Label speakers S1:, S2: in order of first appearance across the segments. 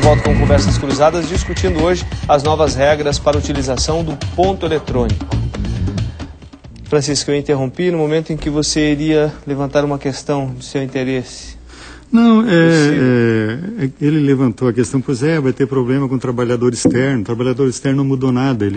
S1: volta com Conversas Cruzadas, discutindo hoje as novas regras para a utilização do ponto eletrônico. Francisco, eu interrompi no momento em que você iria levantar uma questão de seu interesse.
S2: Não, ele levantou a questão, pois vai ter problema com o trabalhador externo. O trabalhador externo não mudou nada,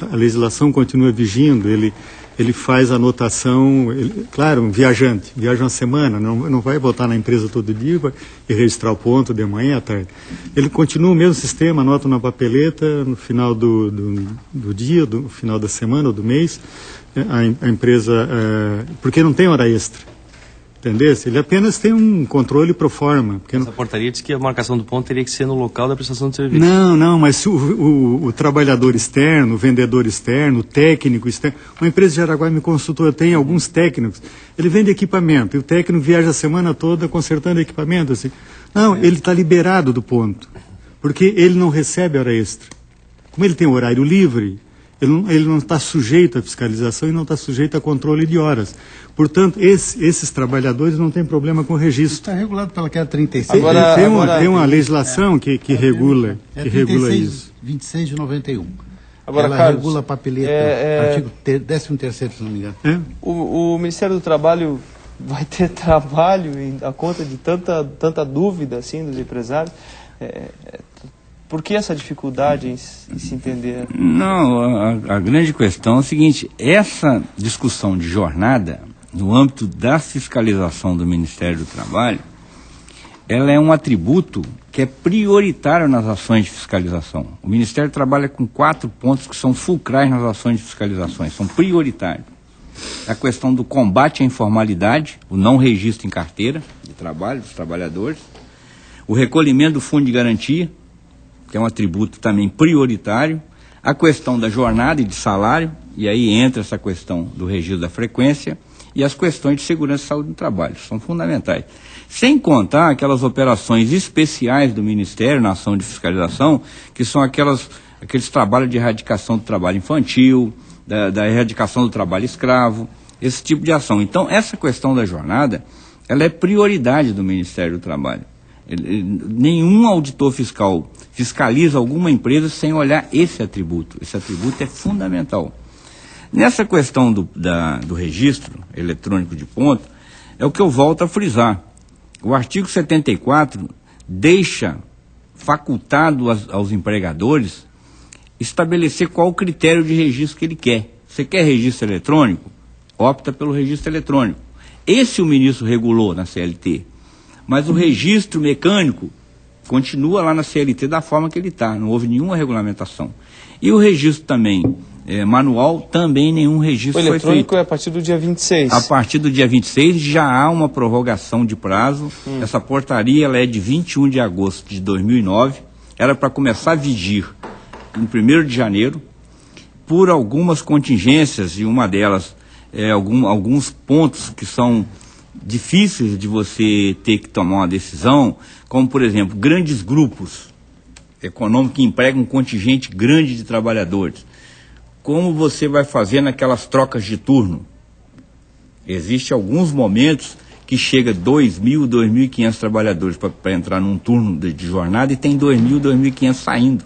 S2: a legislação continua vigindo, ele faz anotação, claro, um viajante, viaja uma semana, não vai voltar na empresa todo dia e registrar o ponto de manhã à tarde. Ele continua o mesmo sistema, anota na papeleta, no final do dia, no final da semana ou do mês, a empresa, porque não tem hora extra. Entendeu? Ele apenas tem um controle pro forma.
S3: Essa portaria diz que a marcação do ponto teria que ser no local da prestação de serviço.
S2: Não, mas o trabalhador externo, o vendedor externo, o técnico externo... Uma empresa de Jaraguá me consultou, tem alguns técnicos. Ele vende equipamento, e o técnico viaja a semana toda consertando equipamento. Assim. Não, ele está liberado do ponto, porque ele não recebe hora extra. Como ele tem horário livre, ele não está sujeito à fiscalização e não está sujeito a controle de horas. Portanto, esses trabalhadores não têm problema com o registro.
S4: Está regulado pela queda 36.
S2: Tem uma legislação que regula isso.
S4: 26 de 91.
S1: Agora,
S4: ela
S1: Carlos,
S4: regula a papeleta, artigo 13º, se não me engano.
S1: O Ministério do Trabalho vai ter trabalho a conta de tanta dúvida assim, dos empresários? Por que essa dificuldade em se entender?
S5: Não, a grande questão é o seguinte, essa discussão de jornada, no âmbito da fiscalização do Ministério do Trabalho, ela é um atributo que é prioritário nas ações de fiscalização. O Ministério trabalha com 4 pontos que são fulcrais nas ações de fiscalização, são prioritários. A questão do combate à informalidade, o não registro em carteira de trabalho dos trabalhadores, o recolhimento do fundo de garantia, que é um atributo também prioritário, a questão da jornada e de salário, e aí entra essa questão do registro da frequência, e as questões de segurança e saúde no trabalho, são fundamentais. Sem contar aquelas operações especiais do Ministério na ação de fiscalização, que são aqueles trabalhos de erradicação do trabalho infantil, da erradicação do trabalho escravo, esse tipo de ação. Então, essa questão da jornada, ela é prioridade do Ministério do Trabalho. Nenhum auditor fiscal fiscaliza alguma empresa sem olhar esse atributo. Esse atributo é fundamental. Nessa questão do registro eletrônico de ponto, é o que eu volto a frisar. O artigo 74 deixa facultado aos empregadores estabelecer qual o critério de registro que ele quer. Você quer registro eletrônico? Opta pelo registro eletrônico. Esse o ministro regulou na CLT. Mas o registro mecânico continua lá na CLT da forma que ele está, não houve nenhuma regulamentação. E o registro também manual, também nenhum registro foi feito.
S1: O eletrônico é a partir do dia 26?
S5: A partir do dia 26 já há uma prorrogação de prazo. Essa portaria ela é de 21 de agosto de 2009, era para começar a vigir em 1º de janeiro, por algumas contingências, e uma delas alguns pontos que são difíceis de você ter que tomar uma decisão, como, por exemplo, grandes grupos econômicos que empregam um contingente grande de trabalhadores. Como você vai fazer naquelas trocas de turno? Existem alguns momentos que chega 2.000, 2.500 trabalhadores para entrar num turno de jornada e tem 2.000, 2.500 saindo.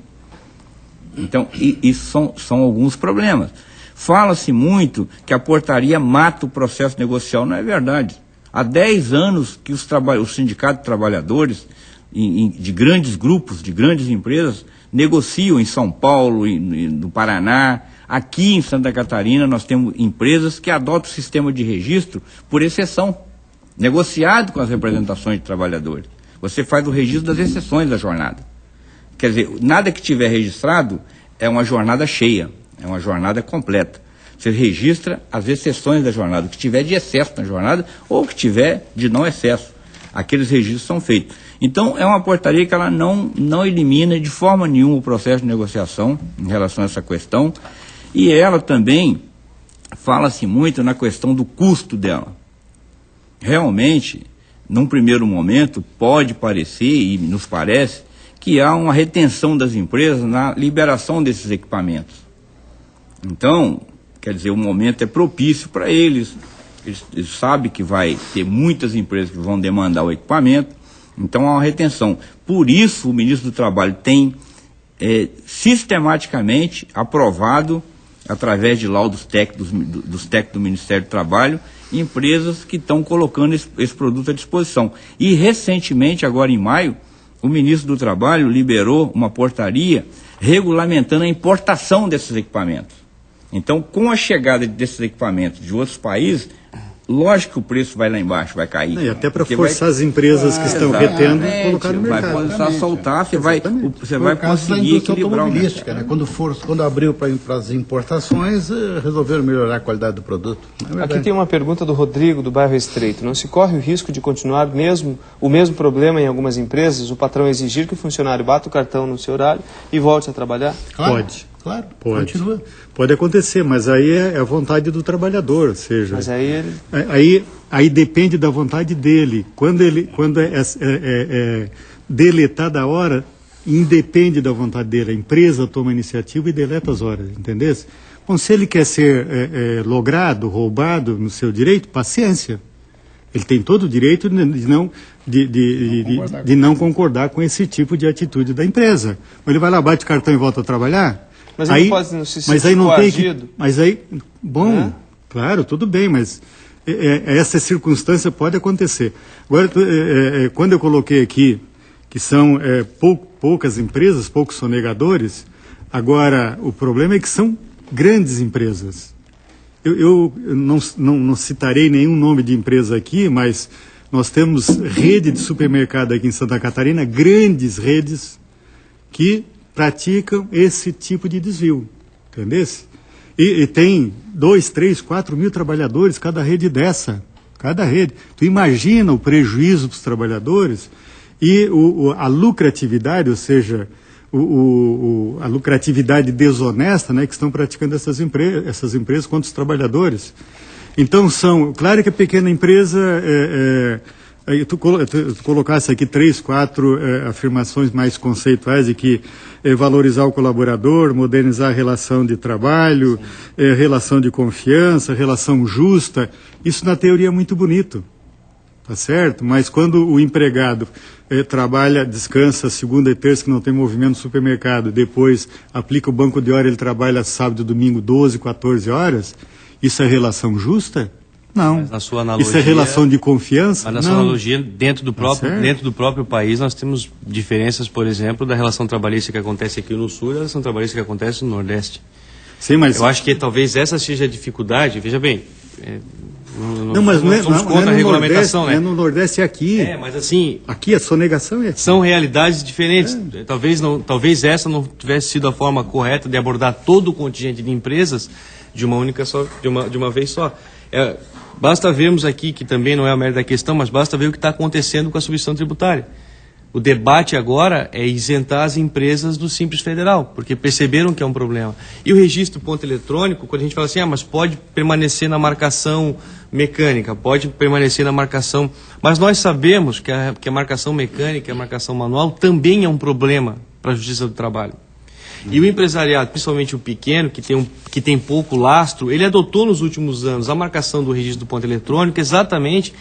S5: Então, isso são alguns problemas. Fala-se muito que a portaria mata o processo negocial, não é verdade. Há 10 anos que os sindicatos de trabalhadores de grandes grupos, de grandes empresas, negociam em São Paulo, no Paraná. Aqui em Santa Catarina nós temos empresas que adotam o sistema de registro por exceção, negociado com as representações de trabalhadores. Você faz o registro das exceções da jornada. Quer dizer, nada que tiver registrado é uma jornada cheia, é uma jornada completa. Você registra as exceções da jornada, o que tiver de excesso na jornada ou o que tiver de não excesso. Aqueles registros são feitos. Então, é uma portaria que ela não elimina de forma nenhuma o processo de negociação em relação a essa questão. E ela também fala-se muito na questão do custo dela. Realmente, num primeiro momento, pode parecer, e nos parece, que há uma retenção das empresas na liberação desses equipamentos. Então, quer dizer, o momento é propício para eles sabem que vai ter muitas empresas que vão demandar o equipamento, Então há uma retenção. Por isso o ministro do Trabalho tem sistematicamente aprovado, através de laudos técnicos dos técnicos do Ministério do Trabalho, empresas que estão colocando esse produto à disposição. E recentemente, agora em maio, o ministro do Trabalho liberou uma portaria regulamentando a importação desses equipamentos. Então, com a chegada desses equipamentos de outros países, lógico que o preço vai lá embaixo, vai cair.
S2: E até para forçar as empresas que estão retendo a colocar no mercado.
S5: Vai começar a soltar, você vai conseguir equilibrar o mercado.
S4: Né? Quando abriu para as importações, resolveram melhorar a qualidade do produto.
S1: Aqui tem uma pergunta do Rodrigo, do bairro Estreito. Não se corre o risco de continuar o mesmo problema em algumas empresas, o patrão exigir que o funcionário bata o cartão no seu horário e volte a trabalhar?
S4: Claro,
S2: Pode.
S4: Claro,
S2: pode.
S4: Continua.
S2: Pode acontecer, mas aí é a vontade do trabalhador, ou seja...
S1: Mas aí ele...
S2: Aí depende da vontade dele. Quando é deletada a hora, independe da vontade dele. A empresa toma a iniciativa e deleta as horas, entendeu? Bom, se ele quer ser logrado, roubado no seu direito, paciência. Ele tem todo o direito de não concordar com esse tipo de atitude da empresa. Ele vai lá, bate o cartão e volta a trabalhar.
S1: Mas aí, não pode se sentir coagido.
S2: Bom, claro, tudo bem, mas essa circunstância pode acontecer. Agora, quando eu coloquei aqui que são poucas empresas, poucos sonegadores, agora o problema é que são grandes empresas. Eu não citarei nenhum nome de empresa aqui, mas nós temos rede de supermercado aqui em Santa Catarina, grandes redes que praticam esse tipo de desvio, entendeu? E tem 2, 3, 4 mil trabalhadores, cada rede dessa, cada rede. Tu imagina o prejuízo para os trabalhadores e a lucratividade, ou seja, a lucratividade desonesta, né, que estão praticando essas empresas contra os trabalhadores. Então claro que a pequena empresa, tu colocasse aqui 3, 4 afirmações mais conceituais de que valorizar o colaborador, modernizar a relação de trabalho, relação de confiança, relação justa, isso na teoria é muito bonito, tá certo? Mas quando o empregado trabalha, descansa segunda e terça que não tem movimento no supermercado, depois aplica o banco de hora, ele trabalha sábado e domingo 12, 14 horas, isso é relação justa? Não.
S3: Mas na sua analogia,
S2: isso é relação de confiança?
S3: Mas na sua analogia, dentro do próprio país, nós temos diferenças, por exemplo, da relação trabalhista que acontece aqui no Sul e da relação trabalhista que acontece no Nordeste.
S2: Sim, mas...
S3: Eu acho que talvez essa seja a dificuldade, veja bem...
S2: mas não é
S3: contra a regulamentação,
S2: Nordeste, né? No Nordeste é aqui.
S3: Mas assim...
S2: Aqui a sonegação é aqui.
S3: São realidades diferentes. Talvez essa não tivesse sido a forma correta de abordar todo o contingente de empresas de uma vez só. Basta vermos aqui, que também não é a mérito da questão, mas basta ver o que está acontecendo com a substituição tributária. O debate agora é isentar as empresas do Simples Federal, porque perceberam que é um problema. E o registro ponto eletrônico, quando a gente fala assim, mas pode permanecer na marcação mecânica, pode permanecer na marcação... Mas nós sabemos que a marcação mecânica e a marcação manual também é um problema para a Justiça do Trabalho. E o empresariado, principalmente o pequeno, que tem pouco lastro, ele adotou nos últimos anos a marcação do registro do ponto eletrônico exatamente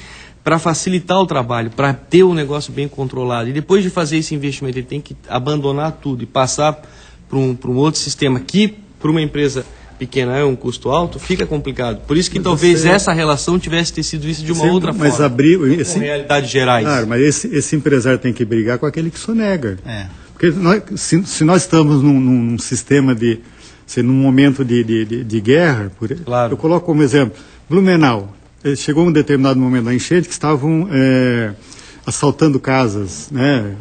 S3: para facilitar o trabalho, para ter o negócio bem controlado. E depois de fazer esse investimento, ele tem que abandonar tudo e passar para um outro sistema que, para uma empresa pequena, é um custo alto, fica complicado. Por isso que talvez essa relação tivesse ter sido vista de uma outra forma, com realidades gerais.
S2: Claro, mas esse empresário tem que brigar com aquele que sonega. Porque se nós estamos num sistema num momento de guerra, eu coloco como exemplo, Blumenau, chegou um determinado momento da enchente que estavam assaltando casas, né,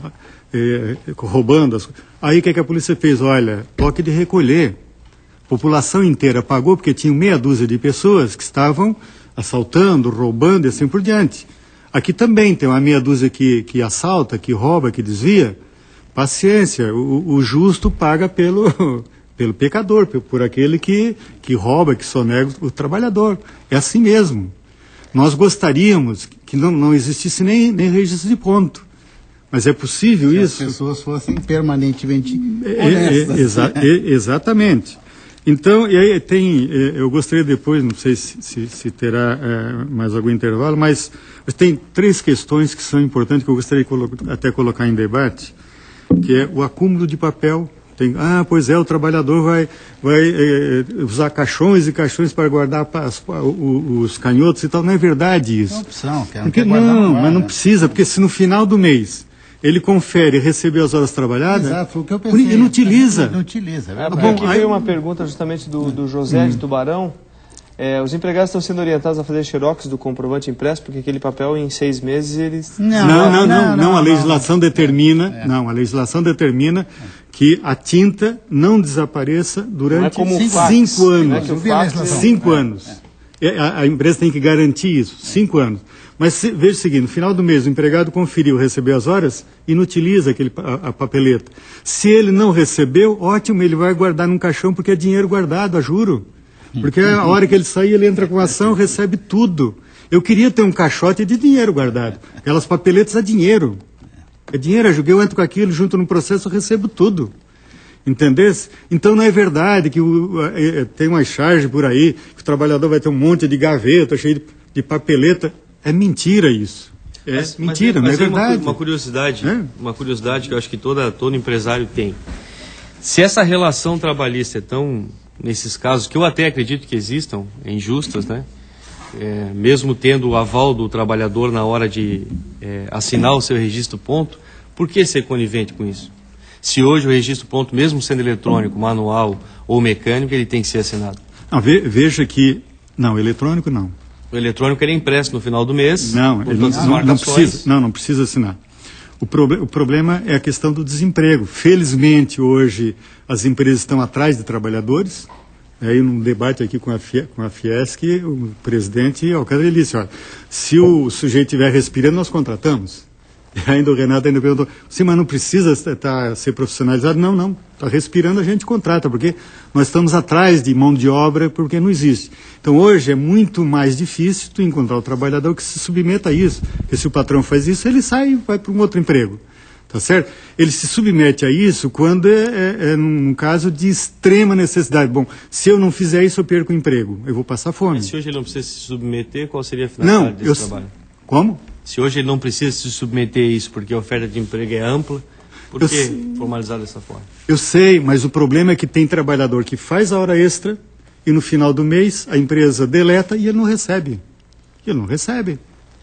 S2: roubando. Aí o que a polícia fez? Olha, toque de recolher. A população inteira pagou porque tinha meia dúzia de pessoas que estavam assaltando, roubando e assim por diante. Aqui também tem uma meia dúzia que assalta, que rouba, que desvia. Paciência, o justo paga pelo pecador, por aquele que rouba, que sonega o trabalhador. É assim mesmo. Nós gostaríamos que não existisse nem registro de ponto. Mas é possível isso?
S4: Se as pessoas fossem permanentemente honestas.
S2: Exatamente. Então, e aí eu gostaria depois, não sei se terá mais algum intervalo, mas tem 3 questões que são importantes que eu gostaria de até colocar em debate, que é o acúmulo de papel. Pois é, o trabalhador vai usar caixões e caixões para guardar os canhotos e tal. Não é verdade isso.
S4: É uma opção,
S2: mas não precisa, porque se no final do mês ele confere e recebeu as horas trabalhadas,
S4: exato, foi o que eu pensei.
S2: Ele não utiliza.
S4: Não utiliza, é verdade.
S1: Bom, aqui veio uma pergunta justamente do José de Tubarão. Os empregados estão sendo orientados a fazer xerox do comprovante impresso, porque aquele papel em 6 meses eles...
S2: Não, a legislação determina, a legislação determina que a tinta não desapareça durante 5 anos. 5 anos. A empresa tem que garantir isso, 5 anos. Mas veja o seguinte, no final do mês o empregado conferiu, recebeu as horas, inutiliza a papeleta. Se ele não recebeu, ótimo, ele vai guardar num caixão porque é dinheiro guardado, juro. Porque a hora que ele sair, ele entra com a ação, recebe tudo. Eu queria ter um caixote de dinheiro guardado. Aquelas papeletas é dinheiro. É dinheiro, eu entro com aquilo, junto no processo, eu recebo tudo. Entendesse? Então não é verdade que tem uma charge por aí, que o trabalhador vai ter um monte de gaveta, cheio de papeleta. É mentira isso. Mentira, não é verdade.
S3: Uma curiosidade que eu acho que todo empresário tem. Se essa relação trabalhista é tão... nesses casos, que eu até acredito que existam, injustas, né? Mesmo tendo o aval do trabalhador na hora de assinar o seu registro ponto, por que ser conivente com isso? Se hoje o registro ponto, mesmo sendo eletrônico, manual ou mecânico, ele tem que ser assinado.
S2: Não, veja que... Não, eletrônico não.
S3: O eletrônico ele é impresso no final do mês.
S2: Não, não precisa assinar. O problema é a questão do desemprego. Felizmente, hoje, as empresas estão atrás de trabalhadores. Aí, num debate aqui com a Fiesc, o presidente Alcântara disse, olha, se o sujeito estiver respirando, nós contratamos. E ainda o Renato perguntou, sim, mas não precisa ser profissionalizado? Não, está respirando, a gente contrata, porque nós estamos atrás de mão de obra, porque não existe. Então, hoje é muito mais difícil tu encontrar o trabalhador que se submeta a isso, porque se o patrão faz isso, ele sai e vai para um outro emprego, tá certo? Ele se submete a isso quando é num caso de extrema necessidade. Bom, se eu não fizer isso, eu perco o emprego, eu vou passar fome.
S3: Mas se hoje ele não precisa se submeter, qual seria a finalidade desse trabalho?
S2: Como?
S3: Se hoje ele não precisa se submeter a isso porque a oferta de emprego é ampla, por que formalizar dessa forma? Eu
S2: sei, mas o problema é que tem trabalhador que faz a hora extra e no final do mês a empresa deleta e ele não recebe.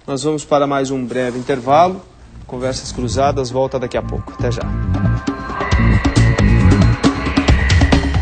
S1: Nós vamos para mais um breve intervalo. Conversas Cruzadas volta daqui a pouco. Até já.